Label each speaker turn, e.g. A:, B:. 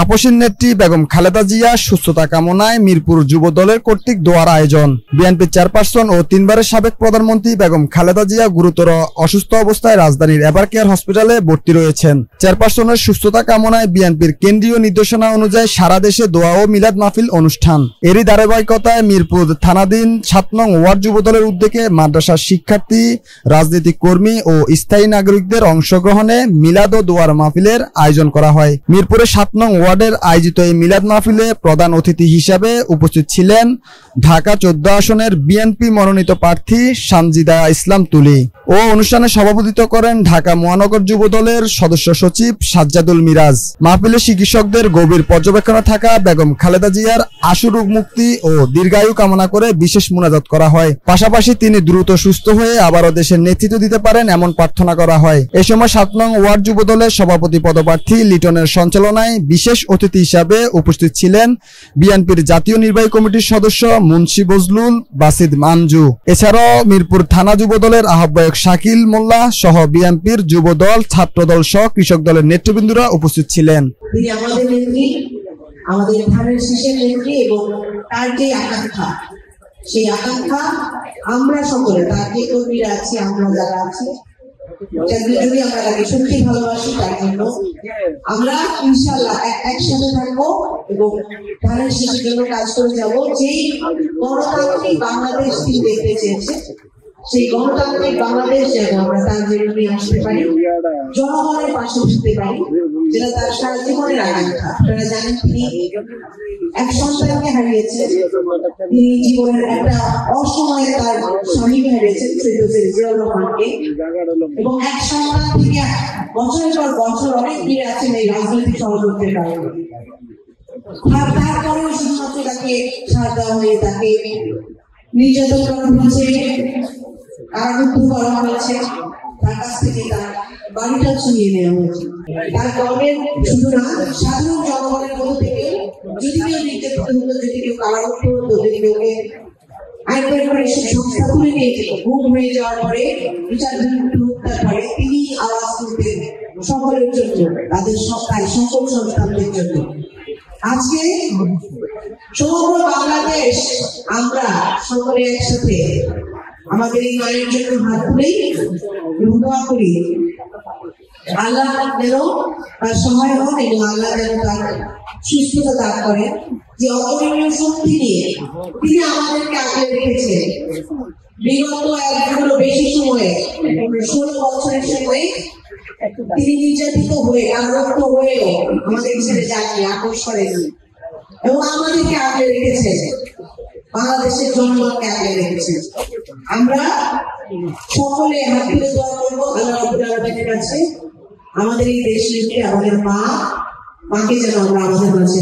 A: আপসীর নেত্রী বেগম খালেদা জিয়া সুস্থতা কামনায় মিরপুর যুব দলের কর্তৃক দোয়ার আয়োজন। বিএনপি চেয়ারপারসন ও 3 বারের সাবেক প্রধানমন্ত্রী বেগম খালেদা জিয়া গুরুতর অসুস্থ অবস্থায় রাজধানীর এভারকেয়ার হসপিটালে ভর্তি রয়েছেন। চেয়ারপারসনের সুস্থতা কামনায় বিএনপির কেন্দ্রীয় নির্দেশনা অনুযায়ী সারা দেশে দোয়া ও মিলাদ মাহফিল অনুষ্ঠান। এরই ধারাবাহিকতায় মিরপুর থানাধীন 7 নং ওয়ার্ড যুব দলের উদ্যোগে মাদ্রাসার শিক্ষার্থী, রাজনৈতিক কর্মী ও স্থায়ী নাগরিকদের অংশগ্রহণে মিলাদ ও দোয়ার মাহফিলের আয়োজন করা হয়। মিরপুরের 7 নং ওয়ার্ডের আয়োজিত এই মিলাদ মাহফিলে প্রধান অতিথি হিসাবে উপস্থিত ছিলেন ঢাকা 14 আসনের বিএনপি মনোনীত প্রার্থী সানজিদা ইসলাম তুলি ও অনুষ্ঠানে সভাপতিত্ব করেন ঢাকা মহানগর যুব দলের সদস্য সচিব সাজ্জাদুল মিরাজ। মাহফিলে চিকিৎসকদের গভীর পর্যবেক্ষণে থাকা বেগম খালেদা জিয়ার আশু রোগ মুক্তি ও দীর্ঘায়ু কামনা করে বিশেষ মুনাজাত করা হয়। পাশাপাশি তিনি দ্রুত সুস্থ হয়ে আবারও দেশের নেতৃত্ব দিতে পারেন এমন প্রার্থনা করা হয়। এ সময় 7 নং ওয়ার্ড যুব দলের সভাপতি পদপ্রার্থী লিটনের সঞ্চালনায় বিশেষ অতিথি হিসাবে উপস্থিত ছিলেন বিএনপির জাতীয় নির্বাহী কমিটির সদস্য মুন্সি বজলুল বাসিদ মানজু। এছাড়াও মিরপুর থানা যুব দলের আহ্বায়ক শাকিল মোল্লা সহ বিএনপির যুব দল, ছাত্র দল সহ কৃষক দলের নেতৃবৃন্দরা উপস্থিত ছিলেন।
B: আমাদের ধানের শীষের নেত্রী এবং তার যে আকাঙ্ক্ষা, সেই আকাঙ্ক্ষা আমরা সকলে তার যে কর্মীরা আছি, আমরা যারা আছি, যদি আমরা তাকে সত্যি ভালোবাসি, তার জন্য আমরা ইনশাআল্লাহ একসাথে থাকবো এবং ধানের শীষের জন্য কাজ করে যাব। যেই গণতান্ত্রিক বাংলাদেশ তিনি দেখতে চেয়েছে, সেই গণতান্ত্রিক বাংলাদেশ যেন আমরা তার জন্য নিয়ে আসতে পারি, জনগণের পাশে উঠতে পারি, যেটা তার সারা জীবনের আকাঙ্ক্ষা। আপনারা জানেন তিনি এক সন্তানকে হারিয়েছেন, তিনি জীবনের একটা অসময়ে তার স্বামীকে হারিয়েছেন জিয়াউর রহমানকে, এবং এক সন্তান থেকে বছরের পর বছর অনেক ফিরে আছেন এই রাজনৈতিক ষড়যন্ত্রের কারণে। তারপরেও শুধুমাত্র তাকে ছাড় দেওয়া হয়ে তাকে নির্যাতন করা হয়েছে, কারারুদ্ধ করা হয়েছে, তার কাছ থেকে তার বাড়িটা ছিনিয়ে নেওয়া হয়েছে। তার কর্মের শুধু না, সাধারণ জনগণের মধ্যে থেকে যদি কেউ নির্যাতিত হতো, যদি কেউ কারারুদ্ধ হতো, যদি কেউকে আইনের করে সংস্থা তুলে নিয়ে যেত, গুম হয়ে যাওয়ার পরে বিচারবিহীন হত্যার পরে তিনি আওয়াজ তুলতেন সকলের জন্য, তাদের সরকার সকল সন্তানদের জন্য। আজকে সমগ্র বাংলাদেশ আমরা সকলে একসাথে আমাদের এই মায়ের জন্য হাত তুলেই দোয়া করি, আল্লাহ যেন তার সহায় হন এবং আল্লাহ যেন তার সুস্থতা দান করেন। যে অপরিণীয় শক্তি নিয়ে তিনি আমাদেরকে আগলে রেখেছেন বিগত 1 বেশি সময়ে, 16 বছরের সময়ে তিনি নির্যাতিত হয়ে, আরোগ্য হয়ে আমাদের ছেড়ে যাননি, আপোষ করেননি এবং আমাদেরকে আগলে রেখেছেন, বাংলাদেশের জনগণকে আগলে রেখেছেন। আমরা সকলে হাত তুলে দোয়া করবো আল্লাহ রাব্বুল আলামিনের কাছে আমাদের এই দেশ নেত্রী, আমাদের মাকে যেন আমরা আমাদের কাছে